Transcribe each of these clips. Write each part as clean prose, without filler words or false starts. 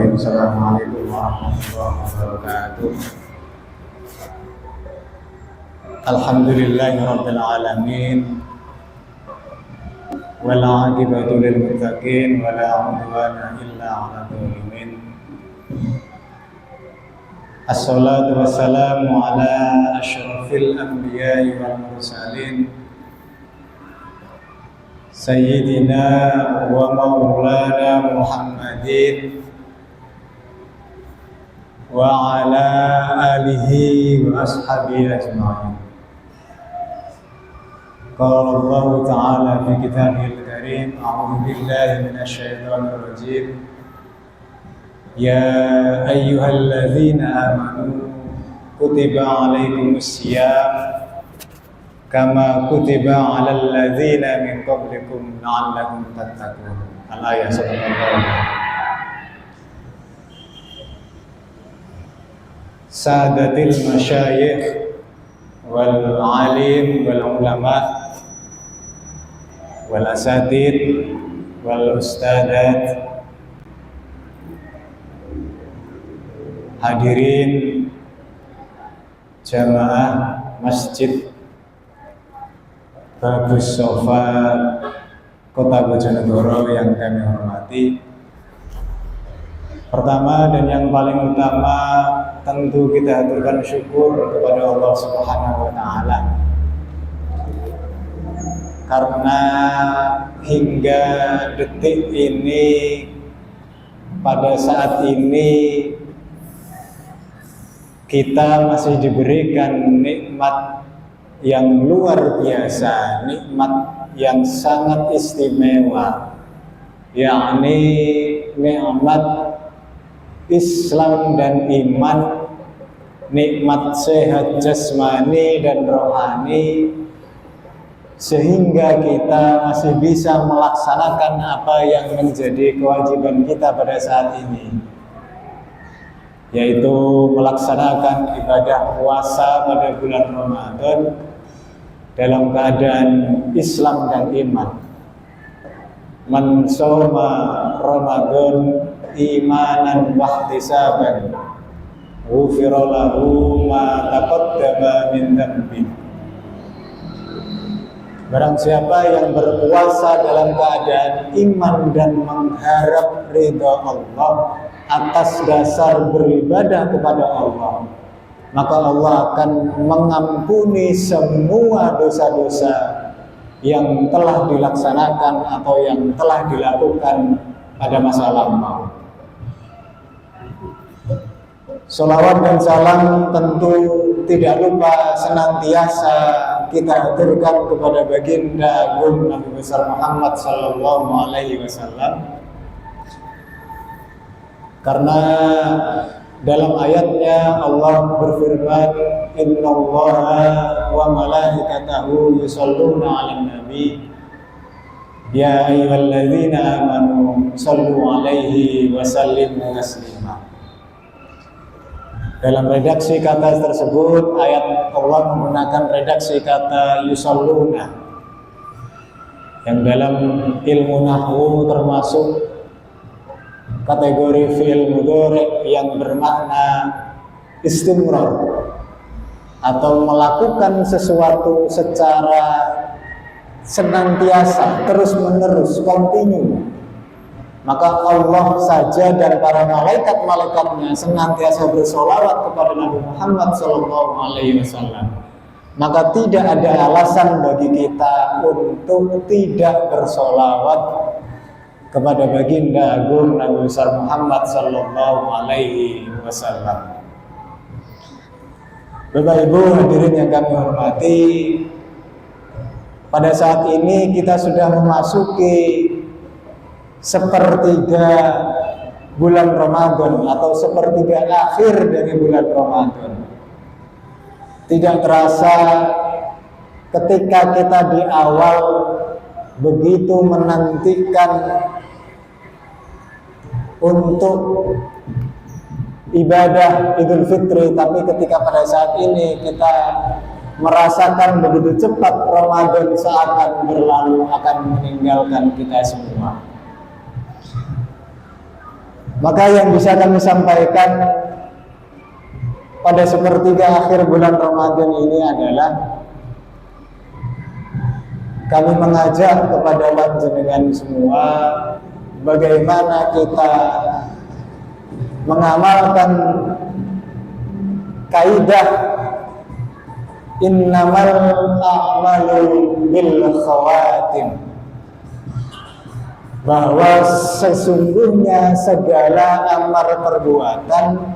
Bismillahirrahmanirrahim. Assalamualaikum warahmatullahi wabarakatuh. Alhamdulillahirabbil alamin. Wal 'aqibatu lil muttaqin wa la 'udwana illa 'alal zalimin. Assalatu wassalamu ala asyrafil anbiya'i wal mursalin Sayyidina wa maulana Muhammadin wa ala alihi wa ashabihi ajma'in. Qala Allah Ta'ala fi kitabihil karim, a'udzu billahi minasy syaithanir rajim. Ya ayyuhalladzina amanu kutiba 'alaikumusiyam kama kutiba 'alal ladzina min qablikum la'allakum tattaqun. Al-ayat sallallahu. Sadatil masyayikh wal alim wal ulama wal asatid wal ustadat, hadirin jamaah masjid Bagus Sofa Kota Bojonegoro yang kami hormati. Pertama dan yang paling utama, tentu kita aturkan syukur kepada Allah Subhanahu wa Ta'ala, karena hingga detik ini, pada saat ini kita masih diberikan nikmat yang luar biasa, nikmat yang sangat istimewa, yakni nikmat Islam dan iman, nikmat sehat jasmani dan rohani, sehingga kita masih bisa melaksanakan apa yang menjadi kewajiban kita pada saat ini, yaitu melaksanakan ibadah puasa pada bulan Ramadan dalam keadaan Islam dan iman. Man shoma Ramadan imanan wahtisaban ghufira lahu ma taqaddama min dhanbi. Barang siapa yang berpuasa dalam keadaan iman dan mengharap ridha Allah atas dasar beribadah kepada Allah, maka Allah akan mengampuni semua dosa-dosa yang telah dilaksanakan atau yang telah dilakukan pada masa lampau. Sholawat dan salam tentu tidak lupa senantiasa kita aturkan kepada baginda agung Nabi besar Muhammad sallallahu alaihi wasallam, karena dalam ayatnya Allah berfirman, innallaha wa malaikatahu yusholluna 'alan nabi ya ayyuhalladzina amanu shallu 'alaihi wa sallimu taslima. Dalam redaksi kata tersebut, ayat Allah menggunakan redaksi kata yusholluna, yang dalam ilmu nahwu termasuk kategori fi'il mudhari yang bermakna istimrar atau melakukan sesuatu secara senantiasa, terus menerus, kontinu. Maka Allah saja dan para malaikat-malaikatnya senantiasa bersolawat kepada Nabi Muhammad SAW. Maka tidak ada alasan bagi kita untuk tidak bersolawat kepada baginda agung Nabi besar Muhammad sallallahu alaihi wasallam. Bapak Ibu hadirin yang kami hormati, pada saat ini kita sudah memasuki sepertiga bulan Ramadan atau sepertiga akhir dari bulan Ramadan. Tidak terasa ketika kita di awal begitu menantikan untuk ibadah Idul Fitri, tapi ketika pada saat ini kita merasakan begitu cepat Ramadan seakan berlalu, akan meninggalkan kita semua. Maka yang bisa kami sampaikan pada sepertiga akhir bulan Ramadan ini adalah kami mengajak kepada panjenengan semua bagaimana kita mengamalkan kaidah innamal a'malu bil khawatim, bahwa sesungguhnya segala amal perbuatan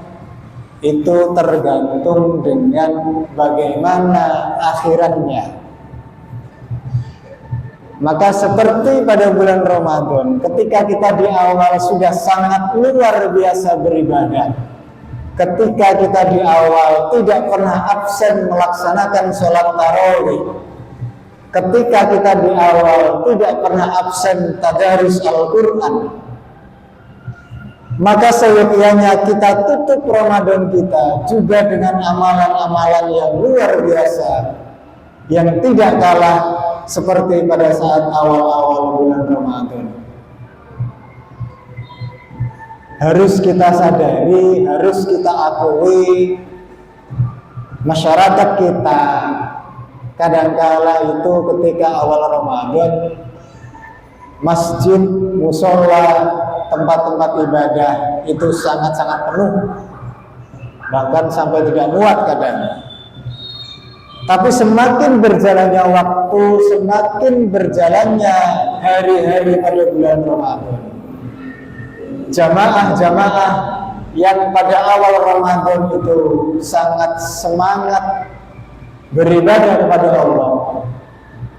itu tergantung dengan bagaimana akhirannya. Maka seperti pada bulan Ramadan, ketika kita di awal sudah sangat luar biasa beribadah, ketika kita di awal tidak pernah absen melaksanakan sholat tarawih, ketika kita di awal tidak pernah absen tadarus Al-Quran, maka seyogyanya kita tutup Ramadan kita juga dengan amalan-amalan yang luar biasa, yang tidak kalah seperti pada saat awal-awal bulan Ramadan. Harus kita sadari, harus kita akui, masyarakat kita kadangkala itu ketika awal Ramadan, masjid, musola, tempat-tempat ibadah itu sangat-sangat penuh, bahkan sampai tidak muat kadang. Tapi semakin berjalannya waktu, semakin berjalannya hari-hari pada bulan Ramadan, jamaah-jamaah yang pada awal Ramadan itu sangat semangat beribadah kepada Allah,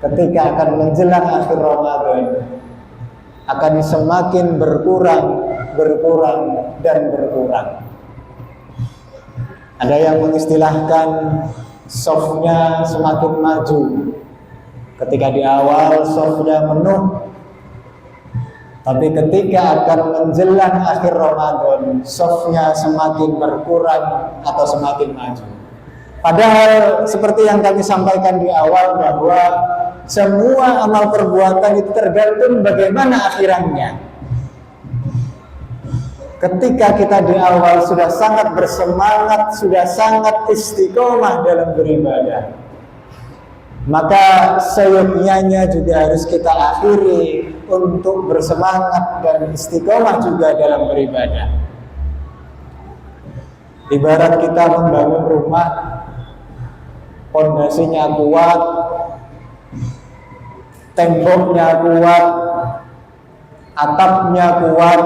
ketika akan menjelang akhir Ramadan akan semakin berkurang dan berkurang. Ada yang mengistilahkan softnya semakin maju. Ketika di awal softnya penuh, tapi ketika akan menjelang akhir Ramadan, softnya semakin berkurang atau semakin maju. Padahal seperti yang kami sampaikan di awal, bahwa semua amal perbuatan itu tergantung bagaimana akhirannya. Ketika kita di awal sudah sangat bersemangat, sudah sangat istiqomah dalam beribadah, maka seyogyanya juga harus kita akhiri untuk bersemangat dan istiqomah juga dalam beribadah. Ibarat kita membangun rumah, pondasinya kuat, temboknya kuat, atapnya kuat,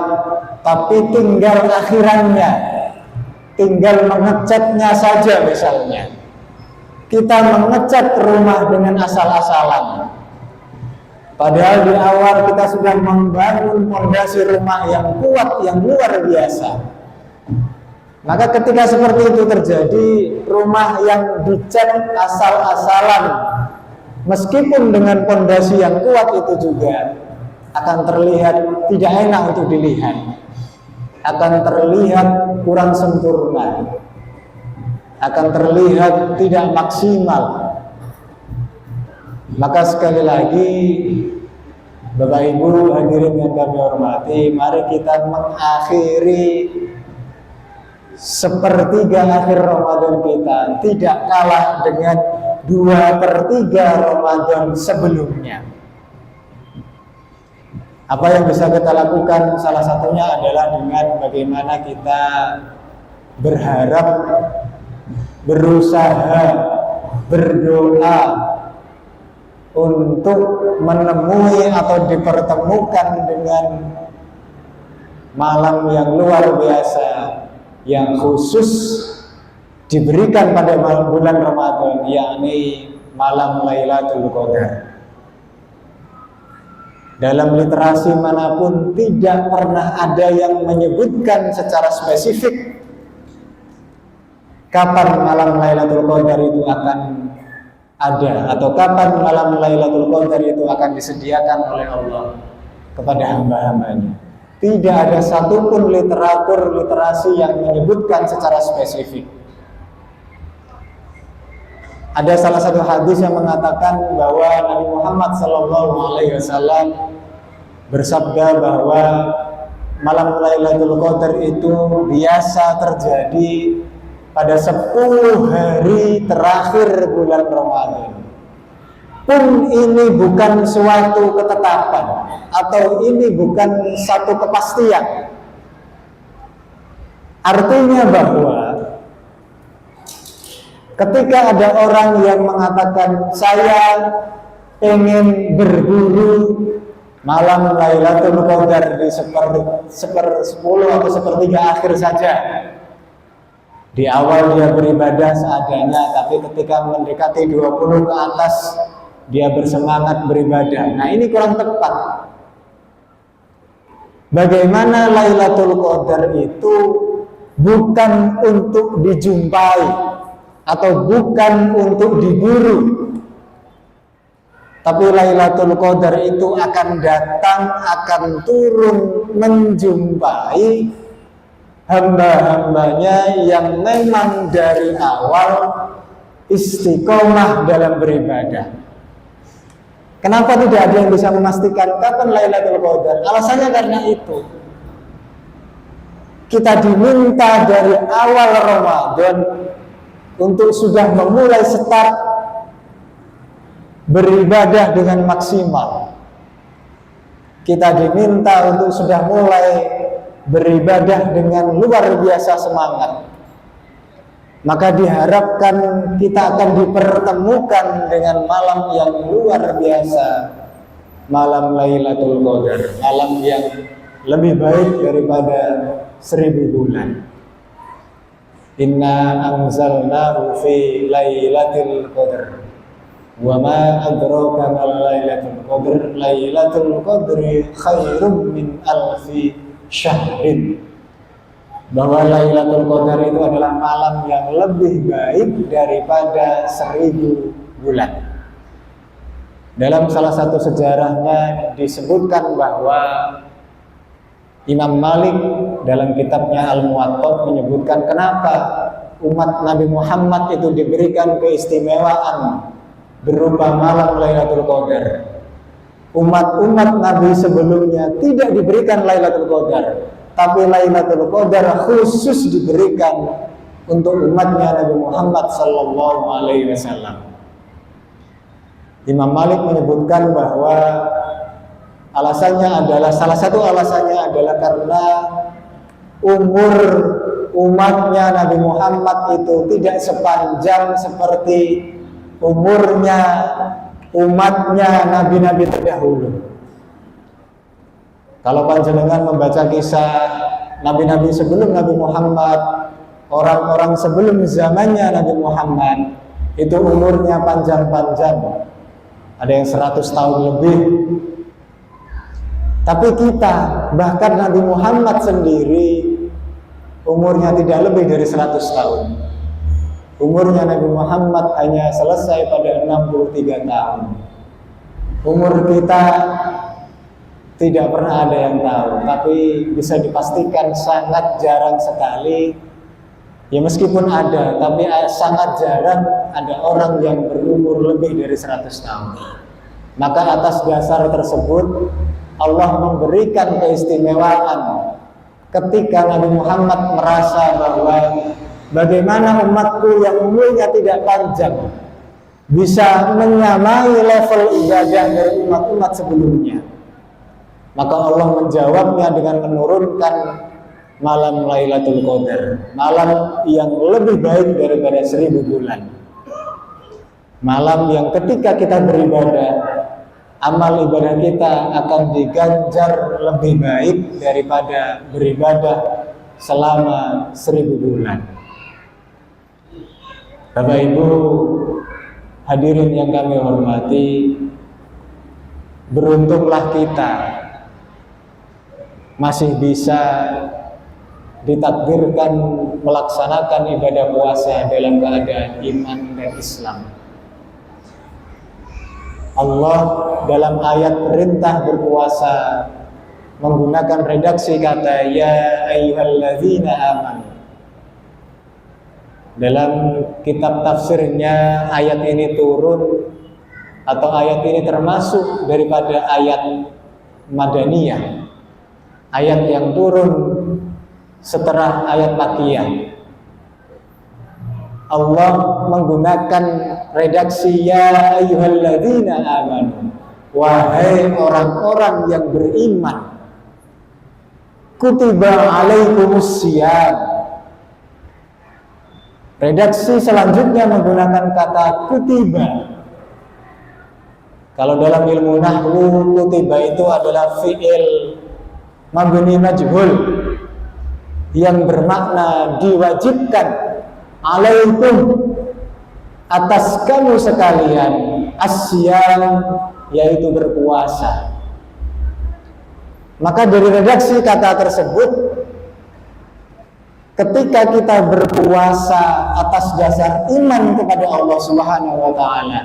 tapi tinggal akhirannya, tinggal mengecatnya saja. Misalnya kita mengecat rumah dengan asal-asalan, padahal di awal kita sudah membangun fondasi rumah yang kuat, yang luar biasa. Maka ketika seperti itu terjadi, rumah yang dicat asal-asalan meskipun dengan fondasi yang kuat itu juga akan terlihat tidak enak untuk dilihat, akan terlihat kurang sempurna, akan terlihat tidak maksimal. Maka sekali lagi, Bapak Ibu hadirin yang kami hormati, mari kita mengakhiri sepertiga akhir Ramadan kita tidak kalah dengan 2/3 Ramadan sebelumnya. Apa yang bisa kita lakukan? Salah satunya adalah dengan bagaimana kita berharap, berusaha, berdoa untuk menemui atau dipertemukan dengan malam yang luar biasa, yang khusus diberikan pada bulan Ramadan, yakni malam Lailatul Qadar. Dalam literasi manapun tidak pernah ada yang menyebutkan secara spesifik kapan malam Lailatul Qadar itu akan ada, atau kapan malam Lailatul Qadar itu akan disediakan oleh Allah kepada hamba-hambanya. Tidak ada satupun literatur literasi yang menyebutkan secara spesifik. Ada salah satu hadis yang mengatakan bahwa Nabi Muhammad SAW bersabda bahwa malam Lailatul Qadar itu biasa terjadi pada 10 hari terakhir bulan Ramadan. Pun ini bukan suatu ketetapan atau ini bukan satu kepastian. Artinya bahwa ketika ada orang yang mengatakan saya ingin berburu malam Lailatul Qadar di seper-10 atau sepertiga akhir saja. Di awal dia beribadah seadanya, tapi ketika mendekati 20 ke atas dia bersemangat beribadah. Nah, ini kurang tepat. Bagaimana Lailatul Qadar itu bukan untuk dijumpai atau bukan untuk diburu, tapi Lailatul Qadar itu akan datang, akan turun menjumpai hamba-hambanya yang memang dari awal istiqomah dalam beribadah. Kenapa tidak ada yang bisa memastikan kapan Lailatul Qadar? Alasannya karena itu kita diminta dari awal Ramadan untuk sudah memulai start beribadah dengan maksimal. Kita diminta untuk sudah mulai beribadah dengan luar biasa semangat. Maka diharapkan kita akan dipertemukan dengan malam yang luar biasa, malam Lailatul Qadar, malam yang lebih baik daripada 1000 bulan. Inna anzalnahu fi Lailatul Qadar. Wa ma adraka ma Lailatul Qadar. Lailatul Qadri khairum min alfi syahrin. Bahwa Lailatul Qadar itu adalah malam yang lebih baik daripada 1000 bulan. Dalam salah satu sejarahnya disebutkan bahwa Imam Malik dalam kitabnya Al-Muwatta menyebutkan kenapa umat Nabi Muhammad itu diberikan keistimewaan berupa malam Lailatul Qadar. Umat-umat Nabi sebelumnya tidak diberikan Lailatul Qadar, tapi Lailatul Qadar khusus diberikan untuk umatnya Nabi Muhammad sallallahu alaihi wasallam. Imam Malik menyebutkan bahwa salah satu alasannya adalah karena umur umatnya Nabi Muhammad itu tidak sepanjang seperti umurnya umatnya nabi-nabi terdahulu. Kalau panjenengan membaca kisah nabi-nabi sebelum Nabi Muhammad, orang-orang sebelum zamannya Nabi Muhammad, itu umurnya panjang-panjang. Ada yang 100 tahun lebih. Tapi kita, bahkan Nabi Muhammad sendiri umurnya tidak lebih dari 100 tahun. Umurnya Nabi Muhammad hanya selesai pada 63 tahun. Umur kita tidak pernah ada yang tahu, tapi bisa dipastikan sangat jarang sekali. Ya meskipun ada, tapi sangat jarang ada orang yang berumur lebih dari 100 tahun. Maka atas dasar tersebut Allah memberikan keistimewaan ketika Nabi Muhammad merasa bahwa bagaimana umatku yang umurnya tidak panjang bisa menyamai level ibadah dari umat-umat sebelumnya. Maka Allah menjawabnya dengan menurunkan malam Lailatul Qadar, malam yang lebih baik daripada 1000 bulan. Malam yang ketika kita beribadah, amal ibadah kita akan diganjar lebih baik daripada beribadah selama 1000 bulan. Bapak Ibu hadirin yang kami hormati, beruntunglah kita masih bisa ditakdirkan melaksanakan ibadah puasa dalam keadaan iman dan Islam. Allah dalam ayat perintah berpuasa menggunakan redaksi kata ya ayyuhalladzina amanu. Dalam kitab tafsirnya ayat ini turun atau ayat ini termasuk daripada ayat Madaniyah. ayat yang turun setelah ayat Makkiyah. Allah menggunakan redaksi ya ayyuhalladzina amanu, wahai orang-orang yang beriman, kutiba alaikumusiyam. Redaksi selanjutnya menggunakan kata kutiba. Kalau dalam ilmu nahwu, kutiba itu adalah fi'il mabni majhul yang bermakna diwajibkan, alaikum, atas kamu sekalian, asyam, yaitu berpuasa. Maka dari redaksi kata tersebut, ketika kita berpuasa atas dasar iman kepada Allah Subhanahu wa Ta'ala,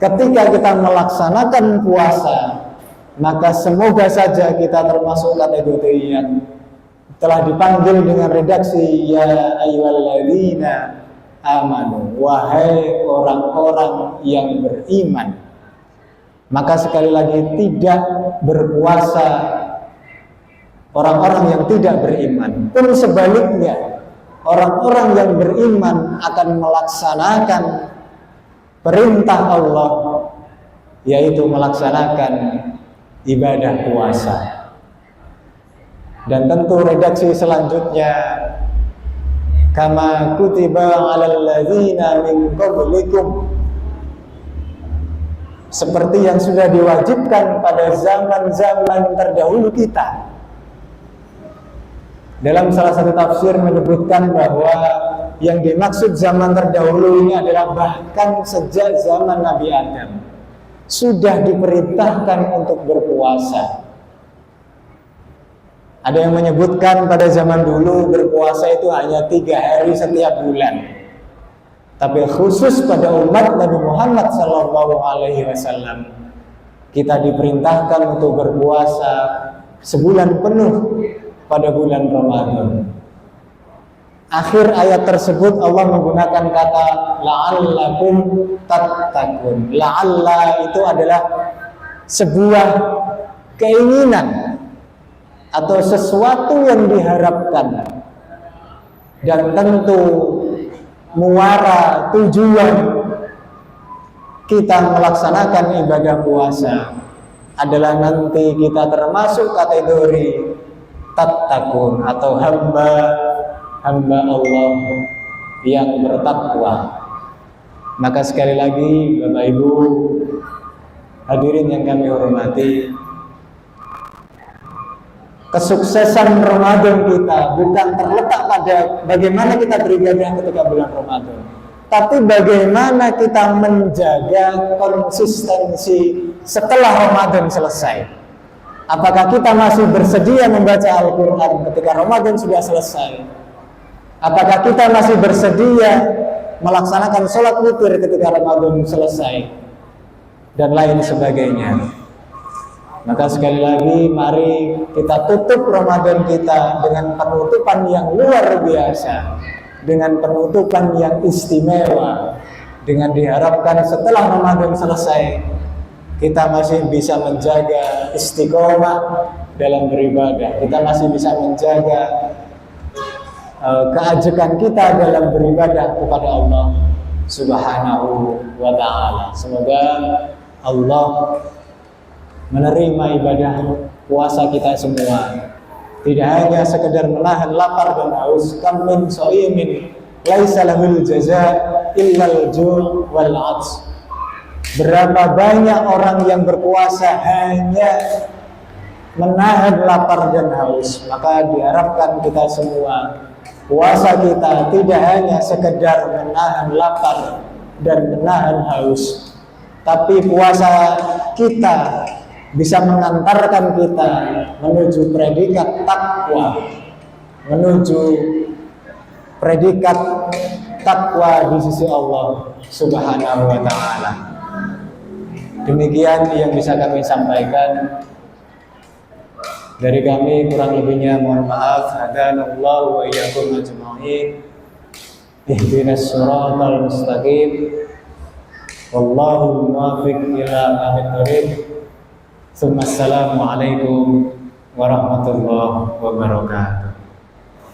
ketika kita melaksanakan puasa, maka semoga saja kita termasuk kategori yang telah dipanggil dengan redaksi ya ayyuhalladzina amanu, wahai orang-orang yang beriman. Maka sekali lagi, tidak berpuasa orang-orang yang tidak beriman, pun sebaliknya orang-orang yang beriman akan melaksanakan perintah Allah, yaitu melaksanakan ibadah puasa. Dan tentu redaksi selanjutnya, kama kutiba 'alal ladzina min qablikum, seperti yang sudah diwajibkan pada zaman-zaman terdahulu kita. Dalam salah satu tafsir menyebutkan bahwa yang dimaksud zaman terdahulu ini adalah bahkan sejak zaman Nabi Adam sudah diperintahkan untuk berpuasa. Ada yang menyebutkan pada zaman dulu berpuasa itu hanya 3 hari setiap bulan. Tapi khusus pada umat Nabi Muhammad SAW, kita diperintahkan untuk berpuasa sebulan penuh pada bulan Ramadan. Akhir ayat tersebut Allah menggunakan kata la'allakum tattaqun. La'alla itu adalah sebuah keinginan atau sesuatu yang diharapkan, dan tentu muara tujuan kita melaksanakan ibadah puasa adalah nanti kita termasuk kategori tattaqun atau hamba Allah yang bertakwa. Maka sekali lagi Bapak Ibu hadirin yang kami hormati, kesuksesan Ramadan kita bukan terletak pada bagaimana kita beribadah ketika bulan Ramadan, tapi bagaimana kita menjaga konsistensi setelah Ramadan selesai. Apakah kita masih bersedia membaca Al-Quran ketika Ramadan sudah selesai? Apakah kita masih bersedia melaksanakan sholat witir ketika Ramadan selesai? Dan lain sebagainya. Maka sekali lagi mari kita tutup Ramadan kita dengan penutupan yang luar biasa, dengan penutupan yang istimewa, dengan diharapkan setelah Ramadan selesai kita masih bisa menjaga istiqomah dalam beribadah, kita masih bisa menjaga keajekan kita dalam beribadah kepada Allah Subhanahu wa Ta'ala. Semoga Allah menerima ibadah puasa kita semua, tidak hanya sekedar menahan lapar dan haus. Kam min shaimin laisa lahul jazaa illal ju' wal 'ats. Berapa banyak orang yang berpuasa hanya menahan lapar dan haus. Maka diharapkan kita semua, puasa kita tidak hanya sekedar menahan lapar dan menahan haus, tapi puasa kita bisa mengantarkan kita menuju predikat takwa, menuju predikat takwa di sisi Allah Subhanahu wa Ta'ala. Demikian yang bisa kami sampaikan. Dari kami kurang lebihnya mohon maaf. Hadanallahu wa iyyakum ajma'in. Ihdinas siratal mustaqim. Wallahu muwaffiq ila aqwamit thoriq. Assalamualaikum warahmatullahi wabarakatuh.